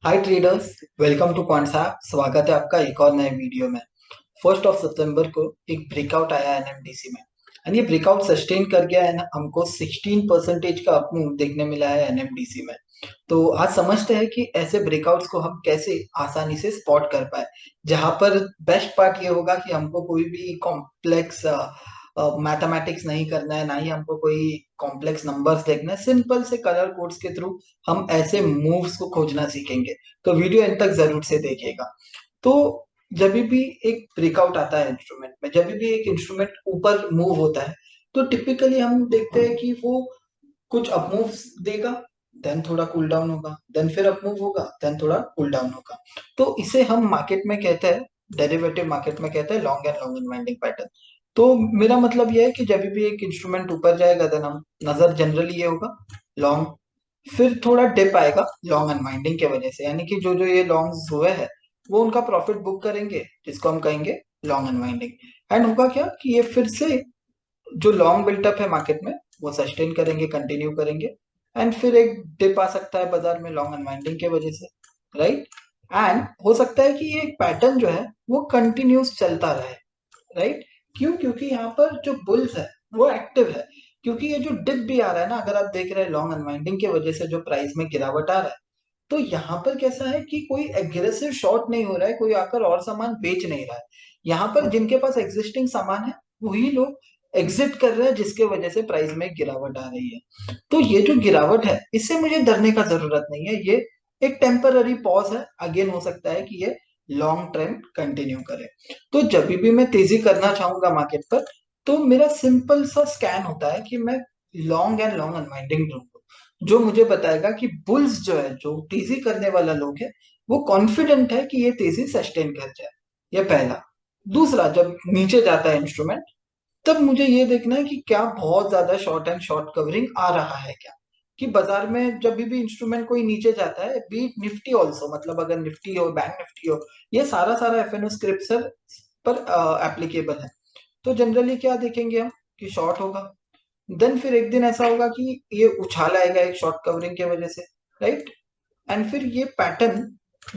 Hi traders, welcome to Quantsa. स्वागत है आपका एक और नए वीडियो में। 1 सितंबर को एक ब्रेकआउट आया एनएमडीसी में एंड ये ब्रेकआउट सस्टेन कर गया है ना। हमको 16% का अपमूव देखने मिला है एनएमडीसी में। तो आज समझते हैं कि ऐसे ब्रेकआउट्स को हम कैसे आसानी से स्पॉट कर पाए, जहां पर बेस्ट पार्ट ये होगा कि हमको कोई भी कॉम्प्लेक्स मैथमेटिक्स नहीं करना है, ना ही हमको कोई कॉम्प्लेक्स नंबर्स देखना है। सिंपल से कलर कोड्स के थ्रू हम ऐसे मूव्स को खोजना सीखेंगे। तो वीडियो एंड तक जरूर से देखिएगा। तो जब भी एक ब्रेकआउट आता है इंस्ट्रूमेंट में, जब भी एक इंस्ट्रूमेंट ऊपर मूव होता है, तो टिपिकली हम देखते हैं कि वो कुछ अप मूव्स देगा, देन थोड़ा कूल डाउन होगा, देन फिर अप मूव होगा, देन थोड़ा कूल डाउन होगा। तो इसे हम मार्केट में कहते हैं, डेरिवेटिव मार्केट में कहते हैं long and long unwinding pattern. तो मेरा मतलब यह है कि जब भी एक इंस्ट्रूमेंट ऊपर जाएगा, देन हम नजर जनरली ये होगा लॉन्ग, फिर थोड़ा डिप आएगा लॉन्ग अनवाइंडिंग के वजह से, यानी कि जो जो ये लॉन्ग्स हुए हैं वो उनका प्रॉफिट बुक करेंगे, जिसको हम कहेंगे लॉन्ग अनवाइंडिंग। एंड होगा क्या कि ये फिर से जो लॉन्ग बिल्टअप है मार्केट में वो सस्टेन करेंगे, कंटिन्यू करेंगे, एंड फिर एक डिप आ सकता है बाजार में लॉन्ग अनवाइंडिंग के वजह से, राइट। एंड हो सकता है कि ये पैटर्न जो है वो कंटिन्यूस चलता रहे, राइट। क्यों? क्योंकि यहाँ पर जो बुल्स है वो एक्टिव है। क्योंकि ये जो डिप भी आ रहा है ना, अगर आप देख रहे हैं लॉन्ग अनवाइंडिंग की वजह से जो प्राइस में गिरावट आ रहा है, तो यहाँ पर कैसा है कि कोई एग्रेसिव शॉर्ट नहीं हो रहा है, कोई आकर और सामान बेच नहीं रहा है। यहाँ पर जिनके पास एग्जिस्टिंग सामान है वही लोग एग्जिट कर रहे हैं, जिसके वजह से प्राइस में गिरावट आ रही है। तो ये जो गिरावट है इससे मुझे डरने का जरूरत नहीं है। ये एक टेम्पररी पॉज है, अगेन हो सकता है कि ये लॉन्ग ट्रेंड कंटिन्यू करे। तो जब भी मैं तेजी करना चाहूंगा मार्केट पर, तो मेरा सिंपल सा स्कैन होता है कि मैं लॉन्ग एंड लॉन्ग अनवाइंडिंग ढूंढूं, जो मुझे बताएगा कि बुल्स जो है, जो तेजी करने वाला लोग है, वो कॉन्फिडेंट है कि ये तेजी सस्टेन कर जाए। ये पहला। दूसरा, जब नीचे जाता है इंस्ट्रूमेंट, तब मुझे ये देखना है कि क्या बहुत ज्यादा शॉर्ट एंड शॉर्ट कवरिंग आ रहा है क्या। कि बाजार में जब भी इंस्ट्रूमेंट कोई नीचे जाता है, बीट निफ्टी ऑल्सो, मतलब अगर निफ्टी हो, बैंक निफ्टी हो, ये सारा सारा एफएनओ स्क्रिप्ट पर एप्लीकेबल है। तो जनरली क्या देखेंगे हम कि शॉर्ट होगा, देन फिर एक दिन ऐसा होगा कि ये उछाल आएगा एक शॉर्ट कवरिंग की वजह से, राइट। एंड फिर ये पैटर्न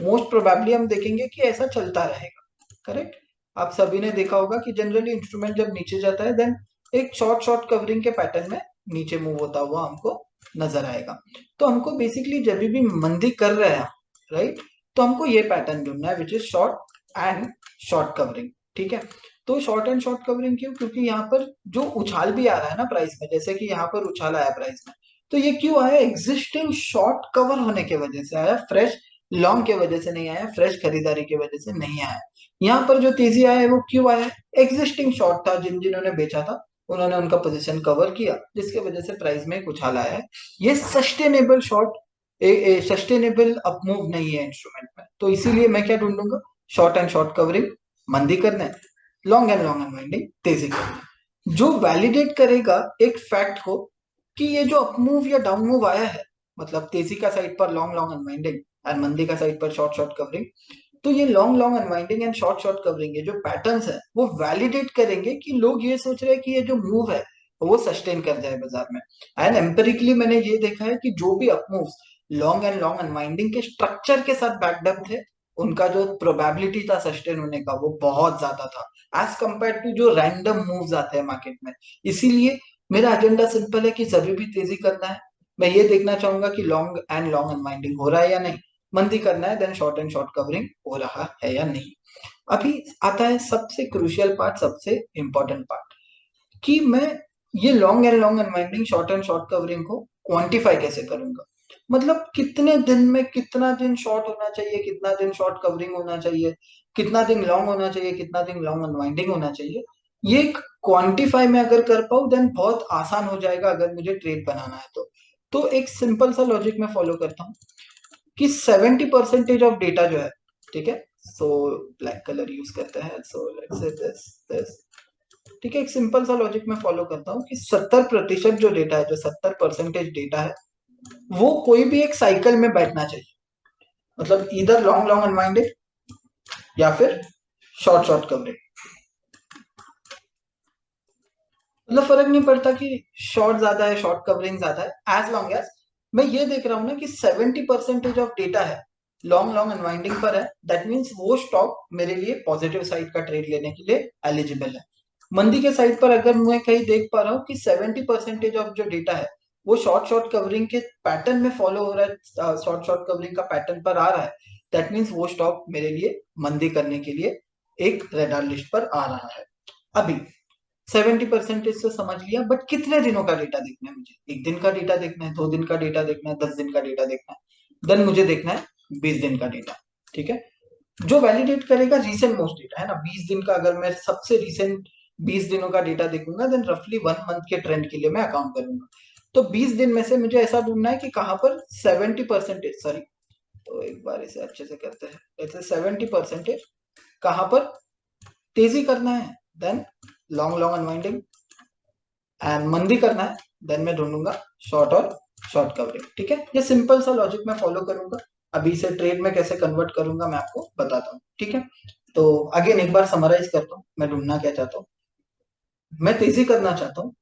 मोस्ट प्रोबेबली हम देखेंगे कि ऐसा चलता रहेगा, करेक्ट। आप सभी ने देखा होगा कि जनरली इंस्ट्रूमेंट जब नीचे जाता है, देन एक शॉर्ट शॉर्ट कवरिंग के पैटर्न में नीचे मूव होता हुआ हमको नजर आएगा। तो हमको बेसिकली जब भी मंदी कर रहे हैं, राइट, तो हमको ये पैटर्न ढूंढना है, which is short and short covering. ठीक है। तो शॉर्ट एंड शॉर्ट कवरिंग क्यों? क्योंकि यहाँ पर जो उछाल भी आ रहा है ना प्राइस में, जैसे कि यहाँ पर उछाल आया प्राइस में, तो ये क्यों आया? एग्जिस्टिंग शॉर्ट कवर होने की वजह से आया, फ्रेश लॉन्ग की वजह से नहीं आया, फ्रेश खरीदारी की वजह से नहीं आया। यहाँ पर जो तेजी आया है वो क्यों आया? एग्जिस्टिंग शॉर्ट था, जिन्होंने बेचा था उन्होंने उनका पोजीशन कवर किया, जिसके वजह से प्राइस में एक उछाल आया है। ये सस्टेनेबल शॉर्ट, सस्टेनेबल अपमूव नहीं है इंस्ट्रूमेंट में। तो इसीलिए मैं क्या ढूंढूंगा? शॉर्ट एंड शॉर्ट कवरिंग मंदी करना है, लॉन्ग एंड लॉन्ग अनवाइंडिंग तेजी करना है। जो वैलिडेट करेगा एक फैक्ट को कि ये जो अपमूव या डाउन मूव आया है, मतलब तेजी का साइड पर लॉन्ग लॉन्ग अनवाइंडिंग और मंदी का साइड पर शॉर्ट शॉर्ट कवरिंग, तो ये long long unwinding and short short covering, ये जो पैटर्न्स है वो वैलिडेट करेंगे कि लोग ये सोच रहे हैं कि ये जो मूव है वो सस्टेन कर जाए बाजार में। एंड एम्पेरिकली मैंने ये देखा है कि जो भी अपमूव्स लॉन्ग एंड लॉन्ग अनवाइंडिंग के स्ट्रक्चर के साथ बैकड थे, उनका जो प्रोबेबिलिटी था सस्टेन होने का वो बहुत ज्यादा था, एज कंपेयर टू जो रैंडम मूव्स आते हैं मार्केट में। इसीलिए मेरा एजेंडा सिंपल है कि सभी भी तेजी करना है। मैं ये देखना चाहूंगा कि लॉन्ग एंड लॉन्ग अनवाइंडिंग हो रहा है या नहीं, मंदी करना है, then short and short covering हो रहा है या नहीं। अभी आता है सबसे क्रूशियल पार्ट, सबसे इंपॉर्टेंट पार्ट, कि मैं ये long and long unwinding, short and short covering को क्वांटिफाई कैसे करूंगा। मतलब कितने दिन में कितना दिन शॉर्ट होना चाहिए, कितना दिन शॉर्ट कवरिंग होना चाहिए, कितना दिन लॉन्ग होना चाहिए, कितना दिन लॉन्ग अनवाइंडिंग होना चाहिए। ये क्वांटिफाई में अगर कर पाऊं, देन बहुत आसान हो जाएगा अगर मुझे ट्रेड बनाना है तो एक सिंपल सा लॉजिक में फॉलो करता हूँ कि 70% ऑफ डेटा जो है, ठीक है, सो ब्लैक कलर यूज करते हैं, सो लेट्स से दिस, ठीक है, एक सिंपल सा लॉजिक में फॉलो करता हूँ कि 70% जो डेटा है, जो 70% डेटा है, वो कोई भी एक साइकिल में बैठना चाहिए। मतलब इधर लॉन्ग लॉन्ग अनवाइंडेड या फिर शॉर्ट शॉर्ट कवरिंग, मतलब फर्क नहीं पड़ता कि शॉर्ट ज्यादा है शॉर्ट कवरिंग ज्यादा है, एज लॉन्ग एज मैं ये देख रहा हूं ना कि 70% ऑफ डेटा है लॉन्ग लॉन्ग अनवाइंडिंग पर है, दैट मीन्स वो स्टॉक मेरे लिए पॉजिटिव साइड का ट्रेड लेने के लिए एलिजिबल है। मंदी के साइड पर अगर मैं कहीं देख पा रहा हूँ कि 70% ऑफ जो डेटा है वो शॉर्ट शॉर्ट कवरिंग के पैटर्न में फॉलो हो रहा है, शॉर्ट शॉर्ट कवरिंग का पैटर्न पर आ रहा है, दैट मीन्स वो स्टॉक मेरे लिए मंदी करने के लिए एक रेडार लिस्ट पर आ रहा है। अभी 70% से समझ लिया, बट कितने दिनों का डेटा देखना है मुझे? एक दिन का डेटा देखना है, 2 दिन का डेटा देखना है, 10 दिन का डेटा देखना है, देन मुझे देखना है 20 दिन का डेटा। ठीक है, जो वैलिडेट करेगा रीसेंट मोस्ट डेटा है ना, 20 दिन का अगर मैं सबसे रीसेंट 20 दिनों का डेटा देखूंगा, देन रफली 1 मंथ के ट्रेंड के लिए मैं अकाउंट करूंगा। तो 20 दिन में से मुझे ऐसा ढूंढना है कि कहां पर 70%, सॉरी, तो एक बार इसे अच्छे से करते हैं, ऐसे 70% कहां पर तेजी करना है, then long long unwinding, and मंदी करना है, देन मैं ढूंढूंगा शॉर्ट और शॉर्ट कवरिंग। ठीक है, ये सिंपल सा लॉजिक मैं फॉलो करूंगा। अभी इसे ट्रेड में कैसे कन्वर्ट करूंगा मैं आपको बताता हूँ। ठीक है, तो अगेन एक बार समराइज करता हूँ मैं ढूंढना क्या चाहता हूँ। मैं तेजी करना चाहता हूँ,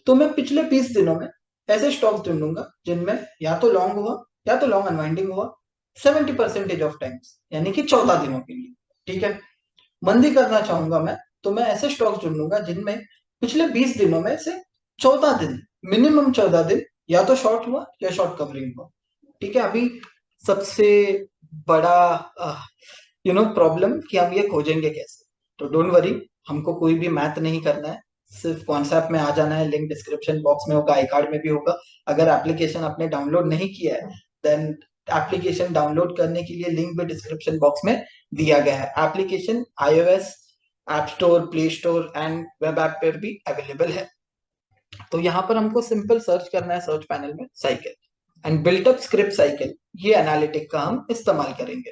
तो मैं पिछले 20 दिनों में ऐसे स्टॉक्स ढूंढूंगा जिनमें या तो लॉन्ग हुआ या तो लॉन्ग अनवाइंडिंग हुआ 70% ऑफ टाइम्स, यानी कि 14 दिनों के लिए। ठीक है, मंदी करना चाहूंगा मैं, तो मैं ऐसे स्टॉक्स ढूंढूंगा जिनमें पिछले 20 दिनों में से 14 दिन, मिनिमम 14 दिन या तो शॉर्ट हुआ या शॉर्ट कवरिंग हुआ। ठीक है, अभी सबसे बड़ा प्रॉब्लम कि हम ये खोजेंगे कैसे। तो डोंट वरी, हमको कोई भी मैथ नहीं करना है, सिर्फ कॉन्सेप्ट में आ जाना है। लिंक डिस्क्रिप्शन बॉक्स में होगा, आई कार्ड में भी होगा। अगर एप्लीकेशन आपने डाउनलोड नहीं किया है, देन एप्लीकेशन डाउनलोड करने के लिए लिंक भी डिस्क्रिप्शन बॉक्स में दिया गया है। Application iOS app store, play store and web app पर भी अवेलेबल है। तो यहाँ पर हमको सिंपल सर्च करना है, सर्च पैनल में cycle and built up script cycle, ये एनालिटिक का हम इस्तेमाल करेंगे।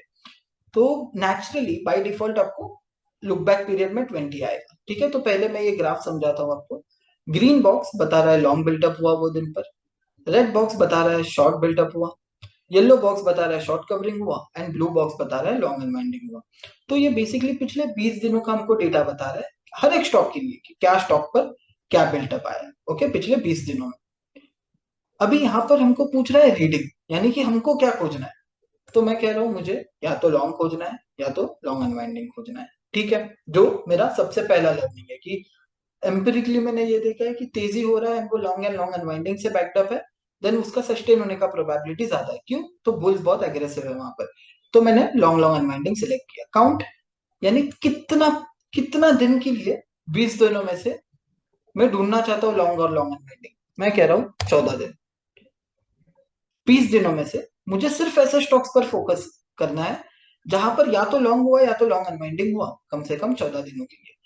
तो नेचुरली बाय डिफॉल्ट आपको लुक बैक पीरियड में 20 आएगा। ठीक है, तो पहले मैं ये ग्राफ समझाता हूँ आपको। ग्रीन बॉक्स बता रहा है लॉन्ग बिल्टअप हुआ वो दिन पर, रेड बॉक्स बता रहा है शॉर्ट बिल्टअप हुआ, येलो बॉक्स बता रहा है शॉर्ट कवरिंग हुआ, एंड ब्लू बॉक्स बता रहा है लॉन्ग अनवाइंडिंग हुआ। तो ये बेसिकली पिछले 20 दिनों का हमको डेटा बता रहा है हर एक स्टॉक के लिए कि क्या स्टॉक पर क्या बिल्टअप आया है। ओके, पिछले 20 दिनों में। अभी यहाँ पर हमको पूछ रहा है रीडिंग, यानी कि हमको क्या खोजना है। तो मैं कह रहा हूँ मुझे या तो लॉन्ग खोजना है या तो लॉन्ग अनवाइंडिंग खोजना है। ठीक है, जो मेरा सबसे पहला लर्निंग है कि एम्पिरिकली मैंने ये देखा है कि तेजी हो रहा है वो लॉन्ग एंड लॉन्ग अनवाइंडिंग से बैकअप है, देन उसका सस्टेन होने का प्रोबेबिलिटी ज्यादा है। क्यों? तो बुल्स बहुत एग्रेसिव है वहां पर। तो मैंने लॉन्ग लॉन्ग अनवाइंडिंग सिलेक्ट किया। काउंट, यानी कितना कितना दिन के लिए 20 दिनों में से मैं ढूंढना चाहता हूँ लॉन्ग और लॉन्ग अनवाइंडिंग। मैं कह रहा हूँ 14 दिन। 20 दिनों में से मुझे सिर्फ ऐसे स्टॉक्स पर फोकस करना है जहां पर या तो लॉन्ग हुआ या तो लॉन्ग अनवाइंडिंग हुआ कम से कम 14 दिनों के लिए।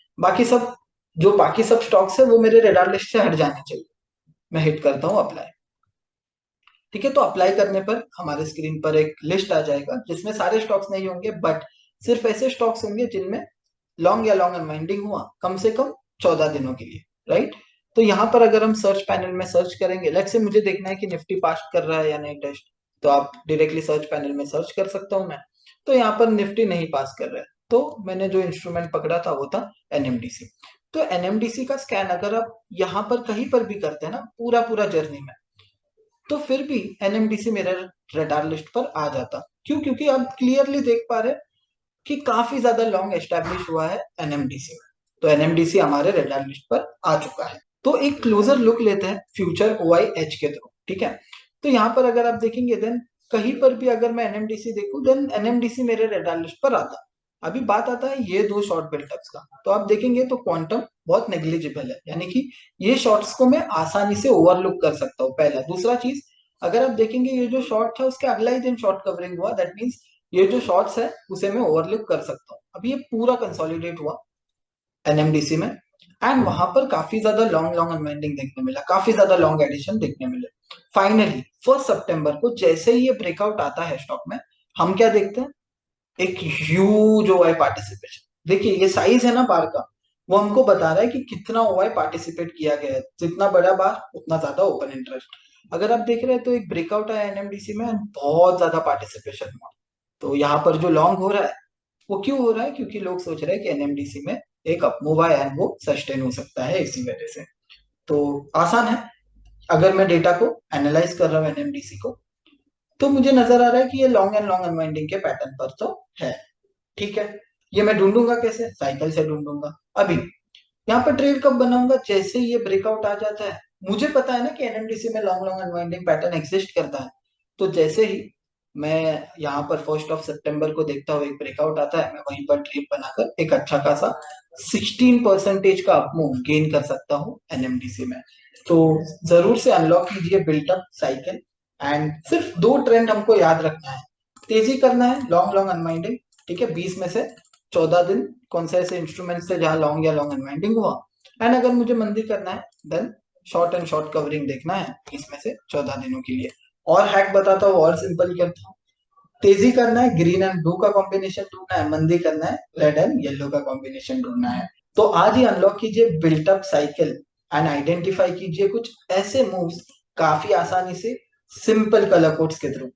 बाकी सब स्टॉक्स है वो मेरे रेडार लिस्ट से हट जाने चाहिए। मैं हिट करता हूँ अप्लाई। ठीक है, तो अप्लाई करने पर हमारे स्क्रीन पर एक लिस्ट आ जाएगा जिसमें सारे स्टॉक्स नहीं होंगे, बट सिर्फ ऐसे स्टॉक्स होंगे जिनमें लॉन्ग या लॉन्ग अनवाइंडिंग हुआ कम से कम 14 दिनों के लिए। राइट, तो यहाँ पर अगर हम सर्च पैनल में सर्च करेंगे, लेट्स से मुझे देखना है कि निफ्टी पास कर रहा है या नहीं टेस्ट, तो आप डायरेक्टली सर्च पैनल में सर्च कर सकता हूँ मैं। तो यहाँ पर निफ्टी नहीं पास कर रहा है, तो मैंने जो इंस्ट्रूमेंट पकड़ा था वो था एनएमडीसी। तो एनएमडीसी का स्कैन अगर आप यहाँ पर कहीं पर भी करते हैं ना, पूरा पूरा जर्नी में, तो फिर भी एनएमडीसी मेरे रडार लिस्ट पर आ जाता। क्यों? क्योंकि आप क्लियरली देख पा रहे हैं कि काफी ज्यादा लॉन्ग एस्टेब्लिश हुआ है एनएमडीसी में। तो एनएमडीसी हमारे रडार लिस्ट पर आ चुका है। तो एक क्लोजर लुक लेते हैं फ्यूचर OIH के थ्रू। ठीक है, तो यहाँ पर अगर आप देखेंगे, देन कहीं पर भी अगर मैं एनएमडीसी देखूं, देन एनएमडीसी मेरे रडार लिस्ट पर आता। अभी बात आता है ये दो शॉर्ट बिल्टअप्स का, तो आप देखेंगे तो क्वांटम बहुत नेग्लिजिबल है, यानी कि ये शॉर्ट्स को मैं आसानी से ओवरलुक कर सकता हूँ। पहला, दूसरा चीज, अगर आप देखेंगे ये जो शॉर्ट था उसके अगला ही दिन शॉर्ट कवरिंग हुआ, दैट मीन्स ये जो शॉर्ट्स है उसे मैं ओवरलुक कर सकता हूँ। अभी ये पूरा कंसोलिडेट हुआ एनएमडीसी में, एंड वहां पर काफी ज्यादा लॉन्ग लॉन्ग अनवाइंडिंग देखने मिला, काफी ज्यादा लॉन्ग एडिशन देखने मिले। फाइनली 1 सितंबर को जैसे ही ये ब्रेकआउट आता है स्टॉक में, हम क्या देखते हैं? एक ह्यूज ओआई पार्टिसिपेशन। देखिए ये साइज है ना बार का, वो हमको बता रहा है कि कितना ओआई पार्टिसिपेट किया गया है। जितना बड़ा बार उतना ज्यादा ओपन इंटरेस्ट। अगर आप देख रहे हैं तो एक ब्रेकआउट आया एनएमडीसी में, बहुत ज्यादा पार्टिसिपेशन हुआ। तो यहाँ पर जो लॉन्ग हो रहा है वो क्यों हो रहा है? क्योंकि लोग सोच रहे हैं कि एनएमडीसी में एक अपमूव आया है, वो सस्टेन हो सकता है इसी वजह से। तो आसान है, अगर मैं डेटा को एनालाइज कर रहा हूँ एनएमडीसी को, तो मुझे नजर आ रहा है कि ये लॉन्ग एंड लॉन्ग अनवाइंडिंग के पैटर्न पर तो है। ठीक है, ये मैं ढूंढूंगा कैसे? साइकिल से ढूंढूंगा। अभी यहाँ पर ट्रेड कब बनाऊंगा? जैसे ही ये ब्रेकआउट आ जाता है, मुझे पता है ना कि एनएमडीसी में long long unwinding pattern exist करता है। तो जैसे ही मैं यहाँ पर 1 सितंबर को देखता हूँ एक ब्रेकआउट आता है, मैं वहीं पर ट्रेड बनाकर एक अच्छा खासा 16% का अपमूव गेन कर सकता हूँ एनएमडीसी में। तो जरूर से अनलॉक कीजिए बिल्टअप साइकिल। एंड सिर्फ दो ट्रेंड हमको याद रखना है, तेजी करना है लॉन्ग लॉन्ग अनवाइंडिंग। ठीक है, 20 में से 14 दिन कौन से ऐसे इंस्ट्रूमेंट से जहां लॉन्ग या लॉन्ग अनवाइंडिंग हुआ। एंड अगर मुझे मंदी करना है then short and short covering देखना है 20 में से 14 दिनों के लिए। और हैक बताता हूँ, और सिंपल ही करता हूँ। तेजी करना है ग्रीन एंड ब्लू का कॉम्बिनेशन ढूंढना है, मंदी करना है रेड एंड येलो का कॉम्बिनेशन ढूंढना है। तो आज ही अनलॉक कीजिए बिल्टअप साइकिल एंड आइडेंटिफाई कीजिए कुछ ऐसे मूव्स काफी आसानी से, सिंपल कलर कोड्स के थ्रू।